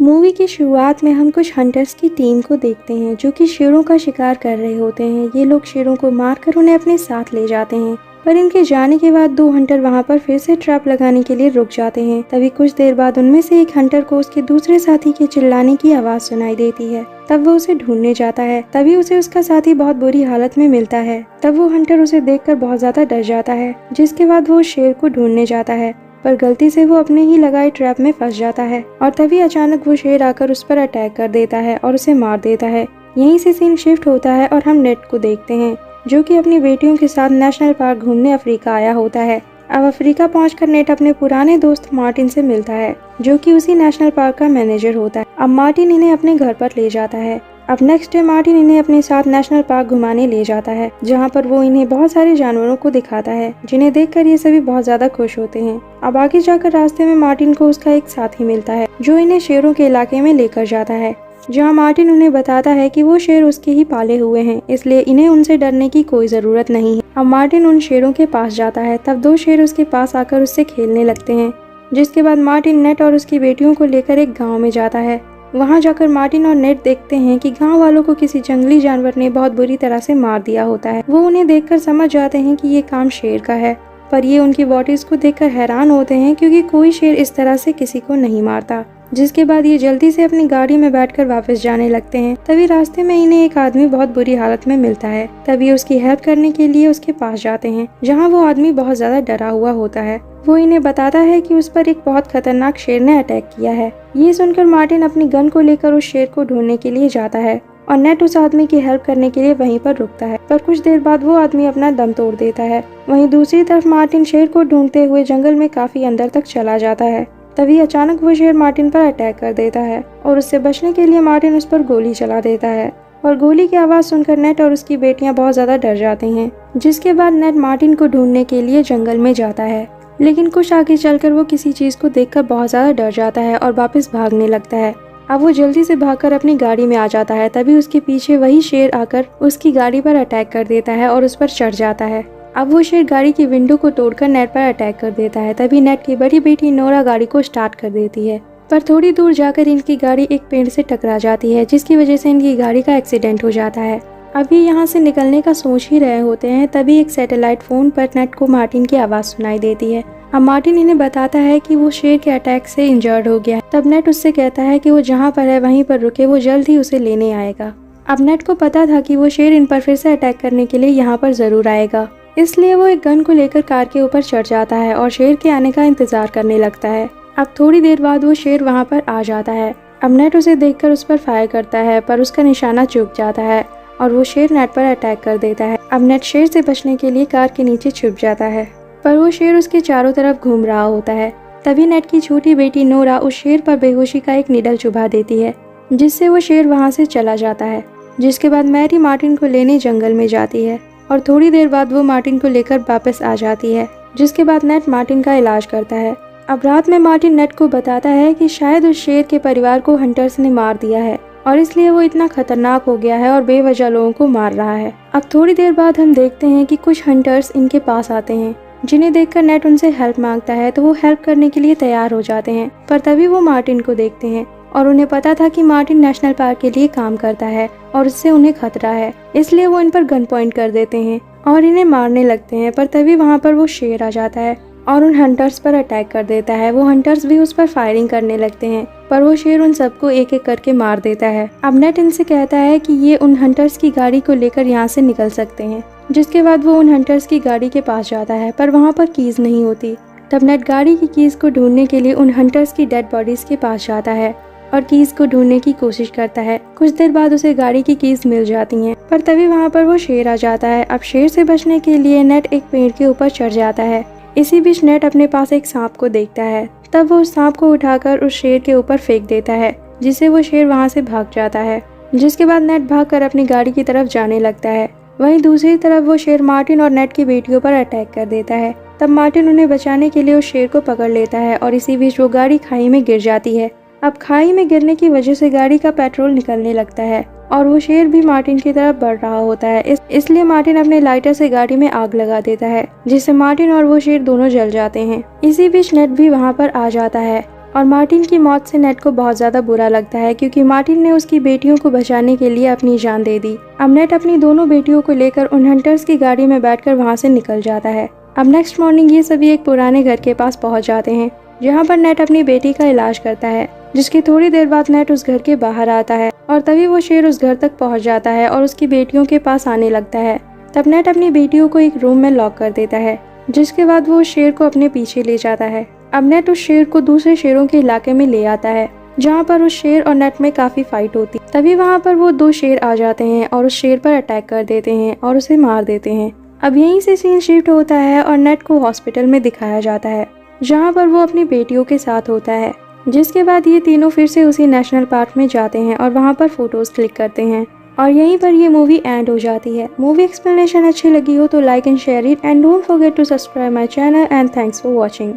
Movie की शुरुआत में हम कुछ हंटर्स की टीम को देखते हैं जो कि शेरों का शिकार कर रहे होते हैं। ये लोग शेरों को मारकर उन्हें अपने साथ ले जाते हैं, पर इनके जाने के बाद दो हंटर वहां पर फिर से ट्रैप लगाने के लिए रुक जाते हैं। तभी कुछ देर बाद उनमें से एक हंटर को उसके दूसरे साथी के चिल्लाने की आवाज सुनाई देती है। तब वो उसे ढूंढने जाता है। तभी उसे उसका साथी बहुत बुरी हालत में मिलता है। तब वो हंटर उसे देखकर बहुत ज्यादा डर जाता है, जिसके बाद वो शेर को ढूंढने जाता है, पर गलती से वो अपने ही लगाए ट्रैप में फंस जाता है। और तभी अचानक वो शेर आकर उस पर अटैक कर देता है और उसे मार देता है। यहीं से सीन शिफ्ट होता है और हम नेट को देखते हैं, जो कि अपनी बेटियों के साथ नेशनल पार्क घूमने अफ्रीका आया होता है। अब अफ्रीका पहुंचकर नेट अपने पुराने दोस्त मार्टिन से मिलता है, जो कि उसी नेशनल पार्क का मैनेजर होता है। अब मार्टिन इन्हें अपने घर पर ले जाता है। अब नेक्स्ट डे मार्टिन इन्हें अपने साथ नेशनल पार्क घुमाने ले जाता है, जहाँ पर वो इन्हें बहुत सारे जानवरों को दिखाता है, जिन्हें देखकर ये सभी बहुत ज्यादा खुश होते हैं। अब आगे जाकर रास्ते में मार्टिन को उसका एक साथी मिलता है, जो इन्हें शेरों के इलाके में लेकर जाता है, जहाँ मार्टिन उन्हें बताता है कि वो शेर उसके ही पाले हुए हैं, इसलिए इन्हें उनसे डरने की कोई जरूरत नहीं है। अब मार्टिन उन शेरों के पास जाता है। तब दो शेर उसके पास आकर उससे खेलने लगते हैं, जिसके बाद मार्टिन नेट और उसकी बेटियों को लेकर एक गाँव में जाता है। वहां जाकर मार्टिन और नेट देखते हैं कि गांव वालों को किसी जंगली जानवर ने बहुत बुरी तरह से मार दिया होता है। वो उन्हें देखकर समझ जाते हैं कि ये काम शेर का है, पर ये उनकी बॉडीज को देखकर हैरान होते हैं, क्योंकि कोई शेर इस तरह से किसी को नहीं मारता। जिसके बाद ये जल्दी से अपनी गाड़ी में बैठकर वापस जाने लगते हैं। तभी रास्ते में इन्हें एक आदमी बहुत बुरी हालत में मिलता है। तभी उसकी हेल्प करने के लिए उसके पास जाते हैं, जहाँ वो आदमी बहुत ज्यादा डरा हुआ होता है। वो इन्हें बताता है कि उस पर एक बहुत खतरनाक शेर ने अटैक किया है। ये सुनकर मार्टिन अपनी गन को लेकर उस शेर को ढूंढने के लिए जाता है और नेट उस आदमी की हेल्प करने के लिए वहीं पर रुकता है, पर कुछ देर बाद वो आदमी अपना दम तोड़ देता है। वहीं दूसरी तरफ मार्टिन शेर को ढूंढते हुए जंगल में काफी अंदर तक चला जाता है। तभी अचानक वो शेर मार्टिन पर अटैक कर देता है और उससे बचने के लिए मार्टिन उस पर गोली चला देता है। और गोली की आवाज सुनकर नेट और उसकी बेटियां बहुत ज्यादा डर जाते हैं। जिसके बाद नेट मार्टिन को ढूंढने के लिए जंगल में जाता है, लेकिन कुछ आगे चलकर वो किसी चीज को देखकर बहुत ज्यादा डर जाता है और वापस भागने लगता है। अब वो जल्दी से भागकर अपनी गाड़ी में आ जाता है। तभी उसके पीछे वही शेर आकर उसकी गाड़ी पर अटैक कर देता है और उस पर चढ़ जाता है। अब वो शेर गाड़ी की विंडो को तोड़कर नेट पर अटैक कर देता है। तभी नेट की बड़ी बेटी नोरा गाड़ी को स्टार्ट कर देती है, पर थोड़ी दूर जाकर इनकी गाड़ी एक पेड़ से टकरा जाती है, जिसकी वजह से इनकी गाड़ी का एक्सीडेंट हो जाता है। अब ये यहाँ से निकलने का सोच ही रहे होते हैं, तभी एक सैटेलाइट फोन पर नेट को मार्टिन की आवाज सुनाई देती है। अब मार्टिन इन्हें बताता है कि वो शेर के अटैक से इंजर्ड हो गया है। तब नेट उससे कहता है कि वो जहाँ पर है वहीं पर रुके, वो जल्द ही उसे लेने आएगा। अब नेट को पता था कि वो शेर इन पर फिर से अटैक करने के लिए यहाँ पर जरूर आएगा, इसलिए वो एक गन को लेकर कार के ऊपर चढ़ जाता है और शेर के आने का इंतजार करने लगता है। अब थोड़ी देर बाद वो शेर वहाँ पर आ जाता है। अब नेट उसे देखकर उस पर फायर करता है, पर उसका निशाना चूक जाता है और वो शेर नेट पर अटैक कर देता है। अब नेट शेर से बचने के लिए कार के नीचे छुप जाता है, पर वो शेर उसके चारों तरफ घूम रहा होता है। तभी नेट की छोटी बेटी नोरा उस शेर पर बेहोशी का एक निडल चुभा देती है, जिससे वो शेर वहाँ से चला जाता है। जिसके बाद मैरी मार्टिन को लेने जंगल में जाती है और थोड़ी देर बाद वो मार्टिन को लेकर वापस आ जाती है। जिसके बाद नेट मार्टिन का इलाज करता है। अब रात में मार्टिन नेट को बताता है कि शायद उस शेर के परिवार को हंटर्स ने मार दिया है और इसलिए वो इतना खतरनाक हो गया है और बेवजह लोगों को मार रहा है। अब थोड़ी देर बाद हम देखते हैं कि कुछ हंटर्स इनके पास आते हैं, जिन्हें देखकर नेट उनसे हेल्प मांगता है, तो वो हेल्प करने के लिए तैयार हो जाते हैं। पर तभी वो मार्टिन को देखते हैं और उन्हें पता था कि मार्टिन नेशनल पार्क के लिए काम करता है और इससे उन्हें खतरा है, इसलिए वो इन पर गन पॉइंट कर देते हैं और इन्हें मारने लगते हैं। पर तभी वहाँ पर वो शेर आ जाता है और उन हंटर्स पर अटैक कर देता है। वो हंटर्स भी उस पर फायरिंग करने लगते हैं, पर वो शेर उन सबको एक एक करके मार देता है। अब नेट इनसे कहता है कि ये उन हंटर्स की गाड़ी को लेकर यहाँ से निकल सकते हैं। जिसके बाद वो उन हंटर्स की गाड़ी के पास जाता है, पर वहाँ पर कीज नहीं होती। तब नेट गाड़ी की कीज को ढूंढने के लिए उन हंटर्स की डेड बॉडीज के पास जाता है और कीज को ढूंढने की कोशिश करता है। कुछ देर बाद उसे गाड़ी की कीज मिल जाती हैं, पर तभी वहाँ पर वो शेर आ जाता है। अब शेर से बचने के लिए नेट एक पेड़ के ऊपर चढ़ जाता है। इसी बीच नेट अपने पास एक सांप को देखता है। तब वो उस सांप को उठाकर उस शेर के ऊपर फेंक देता है, जिससे वो शेर वहाँ से भाग जाता है। जिसके बाद नेट भागकर अपनी गाड़ी की तरफ जाने लगता है। वहीं दूसरी तरफ वो शेर मार्टिन और नेट की बेटियों पर अटैक कर देता है। तब मार्टिन उन्हें बचाने के लिए उस शेर को पकड़ लेता है और इसी बीच वो गाड़ी खाई में गिर जाती है। अब खाई में गिरने की वजह से गाड़ी का पेट्रोल निकलने लगता है और वो शेर भी मार्टिन की तरफ बढ़ रहा होता है। इसलिए मार्टिन अपने लाइटर से गाड़ी में आग लगा देता है, जिससे मार्टिन और वो शेर दोनों जल जाते हैं। इसी बीच नेट भी वहाँ पर आ जाता है और मार्टिन की मौत से नेट को बहुत ज़्यादा बुरा लगता है क्योंकि मार्टिन ने उसकी बेटियों को बचाने के लिए अपनी जान दे दी। अब नेट अपनी दोनों बेटियों को लेकर उन हंटर्स की गाड़ी में बैठकर वहाँ से निकल जाता है। अब नेक्स्ट मॉर्निंग ये सभी एक पुराने घर के पास पहुँच जाते हैं जहाँ पर नेट अपनी बेटी का इलाज करता है, जिसकी थोड़ी देर बाद नेट उस घर के बाहर आता है और तभी वो शेर उस घर तक पहुँच जाता है और उसकी बेटियों के पास आने लगता है। तब नेट अपनी बेटियों को एक रूम में लॉक कर देता है, जिसके बाद वो उस शेर को अपने पीछे ले जाता है। अब नेट उस शेर को दूसरे शेरों के इलाके में ले आता है जहाँ पर उस शेर और नेट में काफी फाइट होती। तभी वहाँ पर वो 2 शेर आ जाते हैं और उस शेर पर अटैक कर देते हैं और उसे मार देते हैं। अब यहीं से सीन शिफ्ट होता है और नेट को हॉस्पिटल में दिखाया जाता है जहाँ पर वो अपनी बेटियों के साथ होता है, जिसके बाद ये तीनों फिर से उसी नेशनल पार्क में जाते हैं और वहाँ पर फोटोज क्लिक करते हैं और यहीं पर ये मूवी एंड हो जाती है। मूवी एक्सप्लेनेशन अच्छी लगी हो तो like and share it and don't forget to subscribe my channel and thanks for watching.